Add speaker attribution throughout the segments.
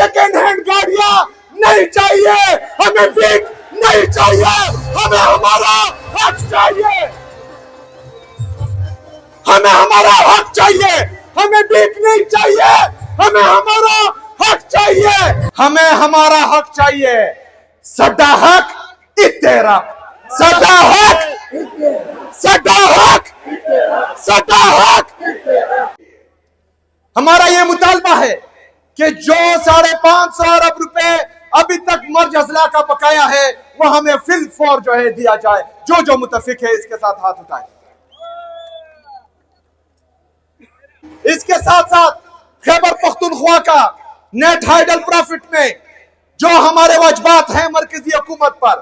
Speaker 1: Second hand गाड़ियां नहीं चाहिए, हमें भीख नहीं चाहिए, हमें हमारा हक चाहिए, हमें हमारा हक चाहिए, हमें भीख नहीं चाहिए, हमें हमारा हक चाहिए, हमें हमारा हक चाहिए। सदा हक तेरा, सदा हक, सदा हक, सदा हक। हमारा यह मुतालबा है कि जो 550 अरब रुपए अभी तक मर्ज अजला का बकाया है वह हमें फिल फॉर जो है दिया जाए। जो जो मुतफिक है इसके साथ हाथ उठाए। इसके साथ साथ खैबर पख्तूनख्वा का नेट हाइडल प्रॉफिट में जो हमारे वाजबात हैं मरकजी हुकूमत पर,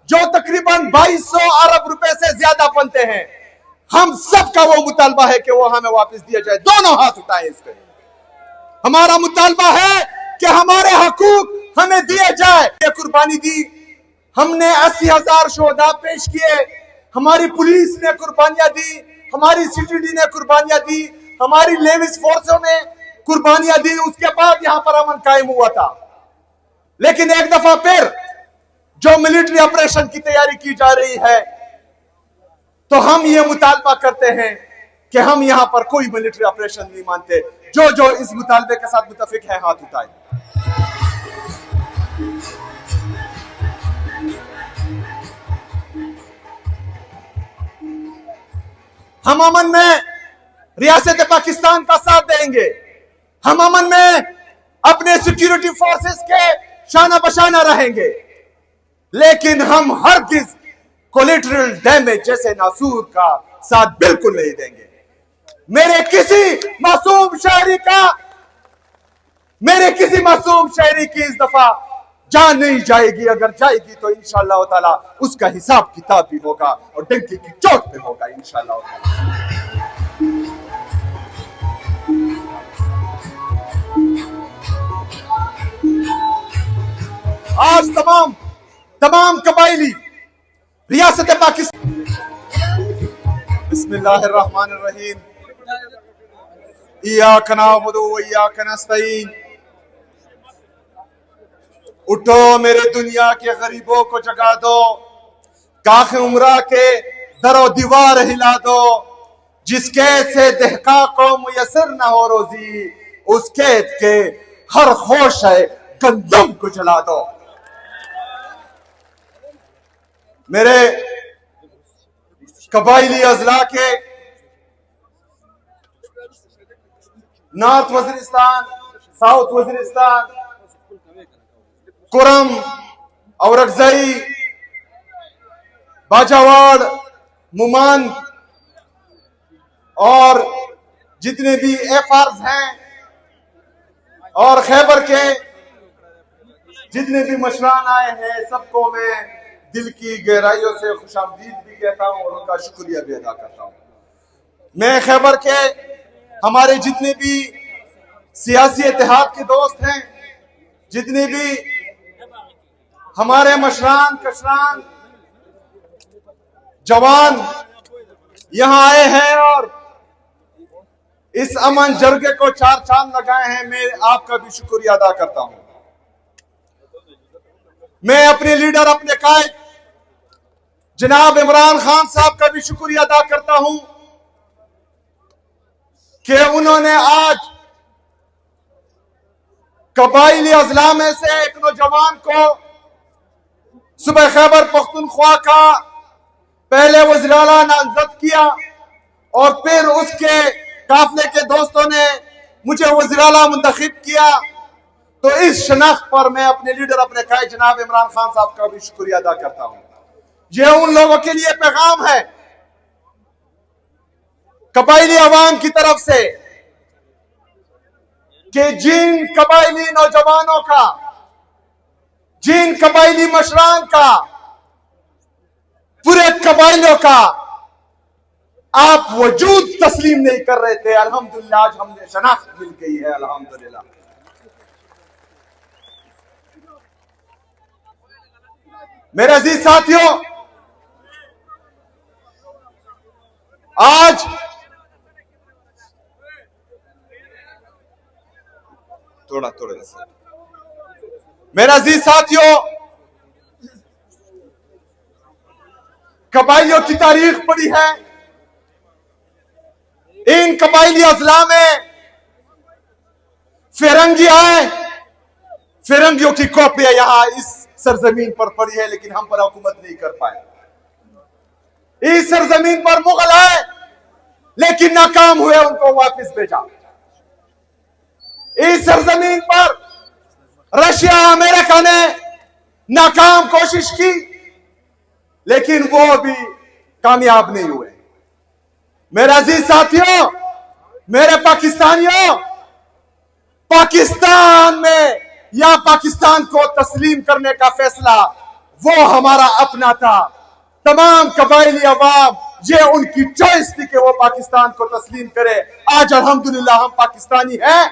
Speaker 1: जो तकरीबन 2200 अरब रुपए से ज्यादा बनते हैं, हम सबका वो मुतालबा है कि वो हमें वापस दिया जाए। दोनों हाथ उठाएं इस पे। हमारा मुतालबा है कि हमारे हकूक हमें दिए जाए। ये कुर्बानी दी हमने, 80,000 शोहदा पेश किए, हमारी पुलिस ने कुर्बानियां दी, हमारी सीटीडी ने कुर्बानियां दी, हमारी लेविस फोर्सों ने कुर्बानियां दी। उसके बाद यहां पर अमन कायम हुआ था। लेकिन एक दफा फिर जो मिलिट्री ऑपरेशन की तैयारी की जा रही है, तो हम ये मुतालबा करते हैं कि हम यहां पर कोई मिलिट्री ऑपरेशन नहीं मानते। जो जो इस मुतालबे के साथ मुतफिक है हाथ उठाए। हम अमन में रियासत पाकिस्तान का साथ देंगे, हम अमन में अपने सिक्योरिटी फोर्सेस के शाना बशाना रहेंगे, लेकिन हम हरगिज कोलेटरल डैमेज जैसे नासूर का साथ बिल्कुल नहीं देंगे। मेरे किसी मासूम शहरी की इस दफा जान नहीं जाएगी। अगर जाएगी तो इंशाअल्लाह ताला उसका हिसाब किताब भी होगा और डंकी की चोट पे होगा इंशाअल्लाह ताला। आज तमाम कबाइली रियासत पाकिस्तान, बिस्मिल्लाहिर्रहमानिर्रहीम, इय्याका नअबुदु व इय्याका नस्तईन। उठो मेरे दुनिया के गरीबों को जगा दो, काखे उमरा के दरो दीवार हिला दो। जिसके से दहका को मुयसर न हो रोजी, उस खेत के हर होश है गंदम को जला दो। मेरे कबाइली अजला के नॉर्थ वजीरिस्तान, साउथ वजीरिस्तान, कुरम, औरकजई, बाजावाड़, मुमान और जितने भी एफआर्स हैं और खैबर के जितने भी मशरान आए हैं, सबको मैं दिल की गहराइयों से खुशामदीद भी कहता हूं और उनका शुक्रिया भी अदा करता हूं। मैं खैबर के हमारे जितने भी सियासी इत्तेहाद के दोस्त हैं, जितने भी हमारे मशरान कशरान जवान यहां आए हैं और इस अमन जरगे को 4 चांद लगाए हैं, मैं आपका भी शुक्रिया अदा करता हूं। मैं अपने लीडर, अपने कायद जनाब इमरान खान साहब का भी शुक्रिया अदा करता हूं कि उन्होंने आज कबाइली अजला में से एक नौजवान को सुबह खैबर पख्तूनख्वा का पहले वज़ीर-ए-आला नामजद किया और फिर उसके काफले के दोस्तों ने मुझे वज़ीर-ए-आला मुंतखब किया। तो इस शनाख्त पर मैं अपने लीडर, अपने कायद जनाब इमरान खान साहब का भी शुक्रिया अदा करता हूं। यह उन लोगों के लिए पैगाम है कबाइली अवाम की तरफ से कि जिन कबाइली नौजवानों का, जिन कबाइली मशरान का, पूरे कबाइलों का आप वजूद तस्लीम नहीं कर रहे थे, अल्हम्दुलिल्लाह आज हमने शनाख्त मिल गई है। अल्हम्दुलिल्लाह। मेरे अजीज साथियों, आज थोड़ा मेरे अजीज साथियों, कबाइलियों की तारीख पड़ी है। इन कबाइली अजला में फिरंगी आए, फिरंगियों की कॉपियां यहां इस सरजमीन पर पड़ी है, लेकिन हम पर हुकूमत नहीं कर पाए। इस सरजमीन पर मुगल आए, लेकिन नाकाम हुए, उनको वापस भेजा। इस सरजमीन पर रशिया अमेरिका ने नाकाम कोशिश की, लेकिन वो भी कामयाब नहीं हुए। मेरे अजीज साथियों, मेरे पाकिस्तानियों, पाकिस्तान में या पाकिस्तान को तस्लीम करने का फैसला वो हमारा अपना था। तमाम कबाइली अवाम, ये उनकी चॉइस थी कि वो पाकिस्तान को तस्लीम करे। आज अल्हम्दुलिल्लाह हम पाकिस्तानी हैं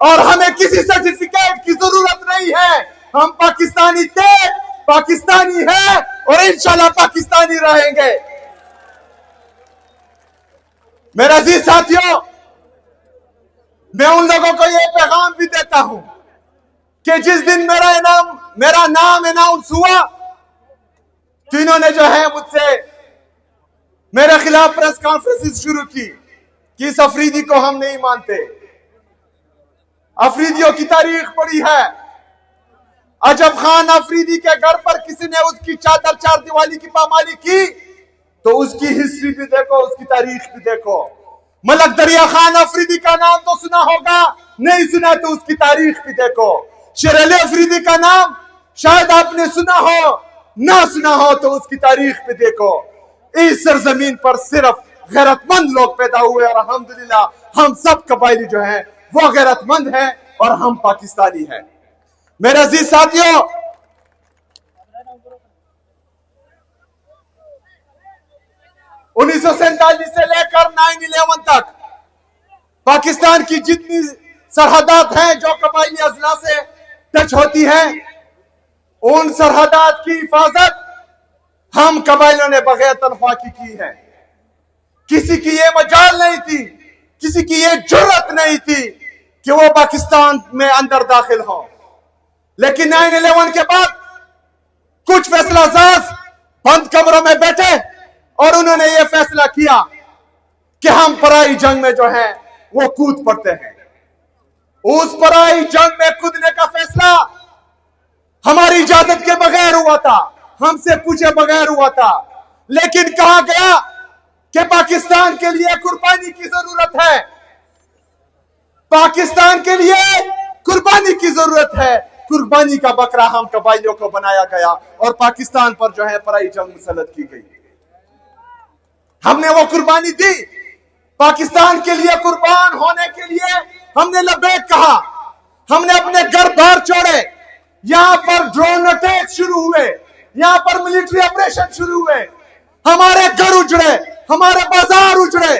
Speaker 1: और हमें किसी सर्टिफिकेट की जरूरत नहीं है। हम पाकिस्तानी थे, पाकिस्तानी हैं और इंशाल्लाह पाकिस्तानी रहेंगे। मेरे अजीज साथियों, मैं उन लोगों को यह पैगाम भी देता हूं कि जिस दिन मेरा नाम अनाउंस हुआ तो इन्होंने जो है मुझसे मेरे खिलाफ प्रेस कॉन्फ्रेंस शुरू की कि इस अफरीदी को हम नहीं मानते। अफरीदियों की तारीख पड़ी है। अजब खान अफरीदी के घर पर किसी ने उसकी चादर चार दीवारी की पामाली की तो उसकी हिस्ट्री भी देखो, उसकी तारीख भी देखो। मलक दरिया खान अफरीदी का नाम तो सुना होगा, नहीं सुना तो उसकी तारीख भी देखो। शेर अली अफरीदी का नाम शायद आपने सुना हो, ना सुना हो तो उसकी तारीख भी देखो। इस सरजमीन पर सिर्फ गैरतमंद लोग पैदा हुए और अल्हम्दुलिल्लाह हम सब कबाइली जो हैं वो गैरतमंद हैं और हम पाकिस्तानी हैं। मेरे अजीज साथियों, उन्नीस सौ सैंतालीस से लेकर 9/11 तक पाकिस्तान की जितनी सरहदात हैं जो कबाइली अजला से टच होती हैं, उन सरहदात की हिफाजत हम कबाइलों ने बगैर तनख्वाह की है। किसी की ये मजाल नहीं थी, किसी की ये जुर्रत नहीं थी कि वो पाकिस्तान में अंदर दाखिल हो। लेकिन 9/11 के बाद कुछ फैसला साज बंद कमरों में बैठे और उन्होंने ये फैसला किया कि हम पराई जंग में जो है वो कूद पड़ते हैं। उस पराई जंग में कूदने का फैसला हमारी इजाजत के बगैर हुआ था, हमसे पूछे बगैर हुआ था। लेकिन कहा गया कि पाकिस्तान के लिए कुर्बानी की जरूरत है, पाकिस्तान के लिए कुर्बानी की जरूरत है। कुर्बानी का बकरा हम कबाइलियों को बनाया गया और पाकिस्तान पर जो है पराई जंग मुसल्लत की गई। हमने वो कुर्बानी दी, पाकिस्तान के लिए कुर्बान होने के लिए हमने लबैक कहा। हमने अपने घर बार छोड़े, यहां पर ड्रोन अटैक शुरू हुए, यहां पर मिलिट्री ऑपरेशन शुरू हुए, हमारे घर उजड़े, हमारे बाजार उजड़े,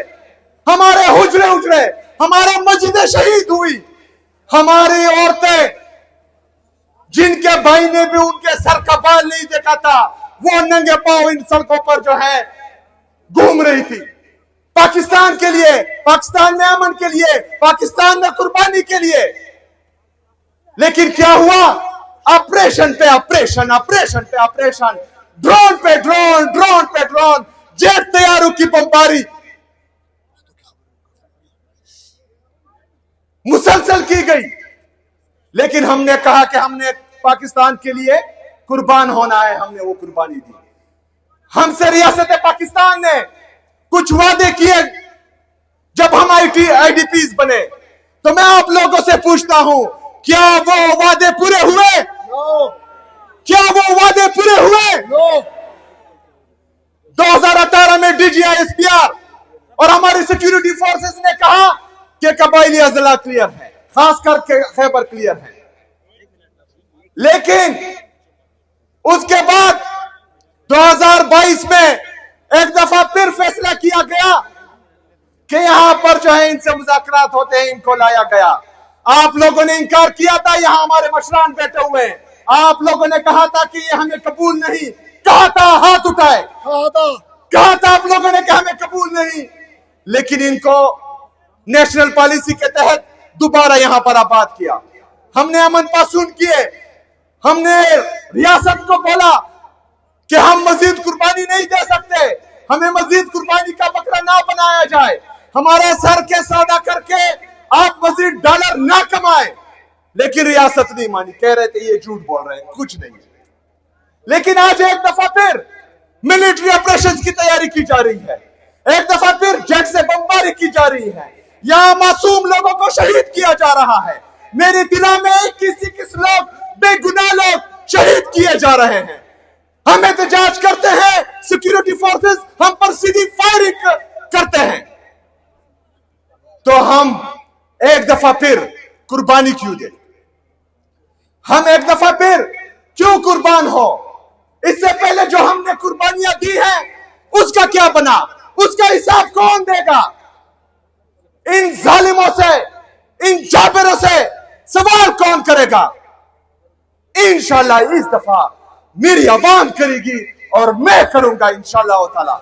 Speaker 1: हमारे हुजरे उजड़े, हमारे मस्जिदें शहीद हुई, हमारी औरतें जिनके भाई ने भी उनके सर का बाल नहीं देखा था वो नंगे पांव इन सड़कों पर जो है घूम रही थी। पाकिस्तान के लिए, पाकिस्तान में अमन के लिए, पाकिस्तान में कुर्बानी के लिए। लेकिन क्या हुआ? ऑपरेशन पे ऑपरेशन, ऑपरेशन पे ऑपरेशन, ड्रोन पे ड्रोन, ड्रोन पे ड्रोन, जेट तैयारों की बमबारी मुसलसल की गई। लेकिन हमने कहा कि हमने पाकिस्तान के लिए कुर्बान होना है, हमने वो कुर्बानी दी। हमसे रियासत पाकिस्तान ने कुछ वादे किए जब हम आईडीपीज बने, तो मैं आप लोगों से पूछता हूं, क्या वो वादे पूरे हुए? क्या वो वादे पूरे हुए? 2018 में DGI-SPR और हमारी सिक्योरिटी फोर्सेस ने कहा कि कबाइली अजला क्लियर है, खास करके खैबर क्लियर है। लेकिन उसके बाद 2022 में एक दफा फिर फैसला किया गया कि यहां पर जो है इनसे मुज़ाकरात होते हैं, इनको लाया गया। आप लोगों ने इनकार किया था, यहां हमारे मशरान बैठे हुए हैं, आप लोगों ने कहा था कि ये हमें कबूल नहीं, कहा था, हाथ उठाए, कहा था आप लोगों ने कि हमें कबूल नहीं। लेकिन इनको नेशनल पॉलिसी के तहत दोबारा यहां पर आबाद किया। हमने अमन पासून किए, हमने रियासत को बोला कि हम मजीद कुर्बानी नहीं दे सकते, हमें मजीद कुर्बानी का बकरा ना बनाया जाए, हमारे सर के सौदा करके आप मजीद डॉलर ना कमाएं। लेकिन रियासत नहीं मानी, कह रहे थे ये झूठ बोल रहे हैं, कुछ नहीं। लेकिन आज एक दफा फिर मिलिट्री ऑपरेशन की तैयारी की जा रही है, एक दफा फिर जेट से बमबारी की जा रही है, यहां मासूम लोगों को शहीद किया जा रहा है। मेरे दिला में किस लोग, बेगुनाह लोग शहीद किए जा रहे हैं। हम एहतजाज करते हैं, सिक्योरिटी फोर्सेस हम पर सीधी फायरिंग करते हैं, तो हम एक दफा फिर कुर्बानी क्यों दे? हम एक दफा फिर क्यों कुर्बान हो? इससे पहले जो हमने कुर्बानियां दी है उसका क्या बना, उसका हिसाब कौन देगा? इन जालिमों से, इन जाबिरों से सवाल कौन करेगा? इंशाल्लाह इस दफा मेरी आवाम करेगी और मैं करूंगा इंशाल्लाह ताला।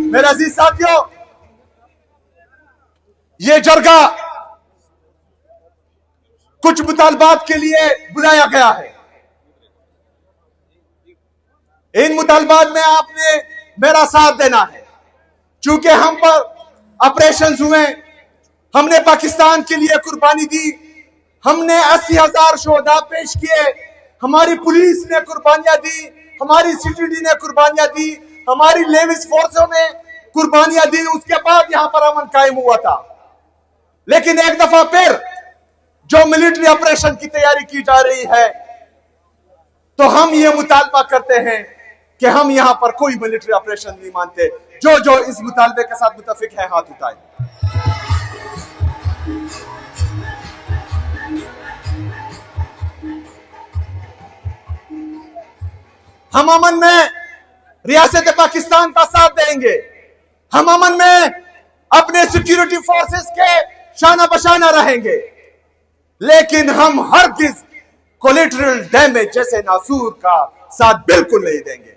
Speaker 1: मेरे अजीज साथियों, ये जरगा कुछ मुतालबात के लिए बुलाया गया है। इन मुतालबात में आपने मेरा साथ देना है। चूंकि हम पर ऑपरेशन हुए, हमने पाकिस्तान के लिए कुर्बानी दी, हमने 80,000 शोहदा पेश किए, हमारी पुलिस ने कुर्बानियां दी, हमारी सीटीडी ने कुर्बानियां दी, हमारी लेविस फोर्सों ने कुर्बानियां दी। उसके बाद यहां पर अमन कायम हुआ था। लेकिन एक दफा फिर जो मिलिट्री ऑपरेशन की तैयारी की जा रही है, तो हम ये मुतालबा करते हैं कि हम यहां पर कोई मिलिट्री ऑपरेशन नहीं मानते। जो इस मुतालबे के साथ मुतफिक है हाथ उठाए। हम अमन में रियासत पाकिस्तान का साथ देंगे, हम अमन में अपने सिक्योरिटी फोर्सेस के शाना बशाना रहेंगे, लेकिन हम हरगिज कोलेटरल डैमेज जैसे नासूर का साथ बिल्कुल नहीं देंगे।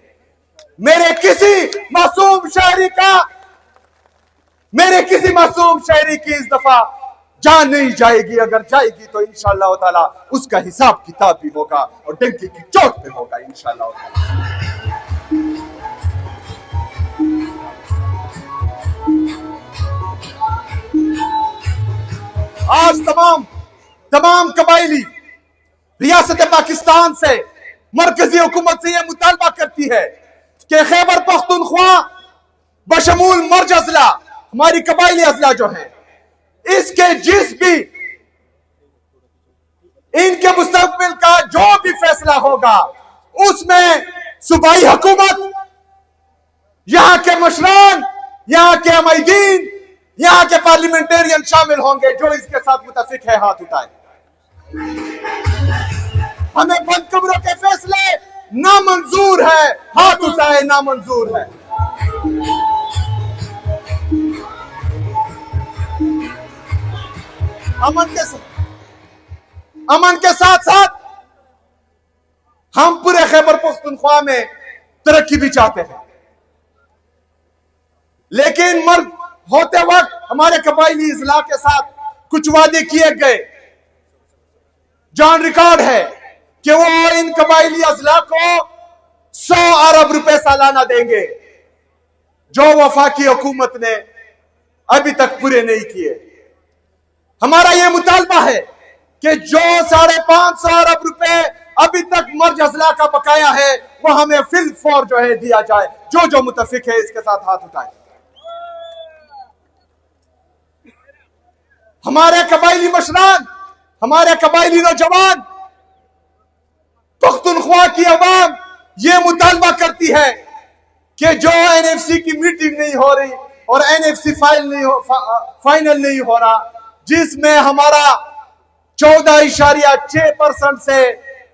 Speaker 1: मेरे किसी मासूम शहरी की इस दफा जान नहीं जाएगी। अगर जाएगी तो इंशाअल्लाह ताला उसका हिसाब किताब भी होगा और डंकी की चोट पे होगा इंशाअल्लाह ताला। आज तमाम कबाइली रियासत पाकिस्तान से, मरकजी हुकूमत से यह मुतालबा करती है कि खैबर पख्तूनख्वा बशमूल मर्ज अजला, हमारी कबाइली अजला जो है, इसके जिस भी इनके मुस्तकबिल का जो भी फैसला होगा उसमें सूबाई हुकूमत, यहां के मशरान, यहां के अमीदीन, यहां के पार्लियामेंटेरियन शामिल होंगे। जो इसके साथ मुतफिक है हाथ उठाए। हमें बंद कमरों के फैसले नामंजूर है, हाथ उठाए, नामंजूर है। अमन के साथ साथ हम पूरे खैबर पख्तूनख्वा में तरक्की भी चाहते हैं, लेकिन मर्द होते वक्त हमारे कबाइली इजला के साथ कुछ वादे किए गए। जॉन रिकॉर्ड है कि वो इन कबाइली अजला को 100 अरब रुपए सालाना देंगे, जो वफाकी हुकूमत ने अभी तक पूरे नहीं किए। हमारा यह मुतालबा है कि जो 550 अरब रुपए अभी तक मर्ज अजला का बकाया है वो हमें फिल फॉर जो है दिया जाए। जो मुतफिक है इसके साथ हाथ उठाए। हमारे कबाइली मशरान, हमारे कबाइली नौजवान, पख्तूनख्वा की अवाम ये मुतालबा करती है कि जो एनएफसी की मीटिंग नहीं हो रही और एनएफसी फाइनल नहीं हो रहा, जिसमें हमारा 14.6% से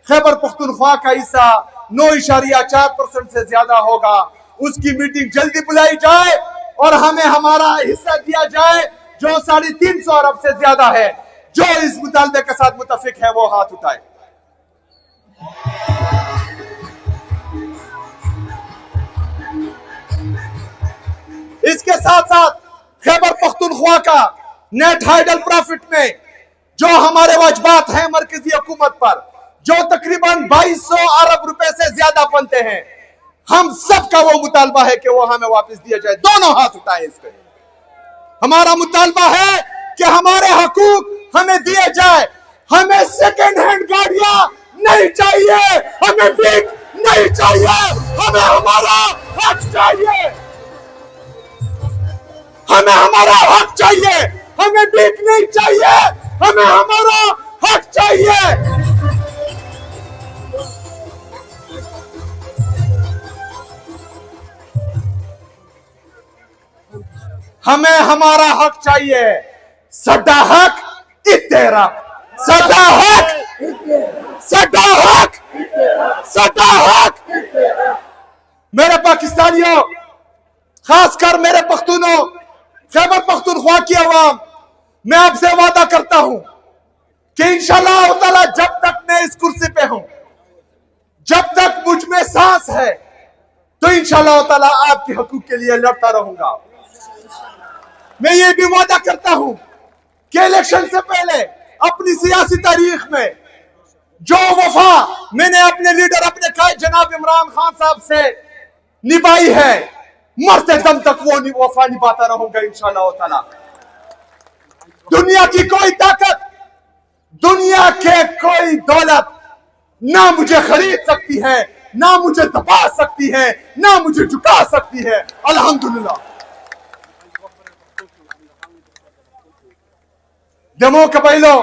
Speaker 1: खैबर पख्तूनख्वा का हिस्सा 9.4% से ज्यादा होगा, उसकी मीटिंग जल्दी बुलाई जाए और हमें हमारा हिस्सा दिया जाए जो 350 अरब से ज्यादा है। जो इस मुतालबे के साथ मुतफिक है वो हाथ उठाए। इसके साथ साथ खैबर पख्तूनख्वा का नेट हाइडल प्रॉफिट में जो हमारे वाजबात हैं मरकजी हुकूमत पर, जो तकरीबन 2200 अरब रुपए से ज्यादा बनते हैं, हम सबका वो मुतालबा है कि वो हमें वापस दिया जाए। दोनों हाथ उठाए इस पे। हमारा मुतालबा है कि हमारे हकूक हमें दिए जाए। हमें सेकेंड हैंड गाड़ियां नहीं चाहिए, हमें भीख नहीं चाहिए, हमें हमारा हक चाहिए। हमें हमारा हक चाहिए, हमें भीख नहीं चाहिए, हमें हमारा हक चाहिए। हमें हमारा हक चाहिए। सदा हक तेरा, सदा हक, सदा हक, सदा हक। मेरे पाकिस्तानियों, खासकर मेरे पख्तूनों, खैबर पख्तूनख्वा की आवाम, मैं आपसे वादा करता हूं कि इंशाअल्लाह ताला जब तक मैं इस कुर्सी पे हूं, जब तक मुझ में सांस है, तो इंशाअल्लाह ताला आपके हकूक के लिए लड़ता रहूंगा। मैं ये भी वादा करता हूं कि इलेक्शन से पहले अपनी सियासी तारीख में जो वफा मैंने अपने लीडर, अपने कायद जनाब इमरान खान साहब से निभाई है, मरते दम तक वो वफा निभाता रहूंगा इंशाअल्लाह ताला। दुनिया की कोई ताकत, दुनिया के कोई दौलत ना मुझे खरीद सकती है, ना मुझे दबा सकती है, ना मुझे झुका सकती है। अल्हम्दुलिल्लाह। दमो कबीलों,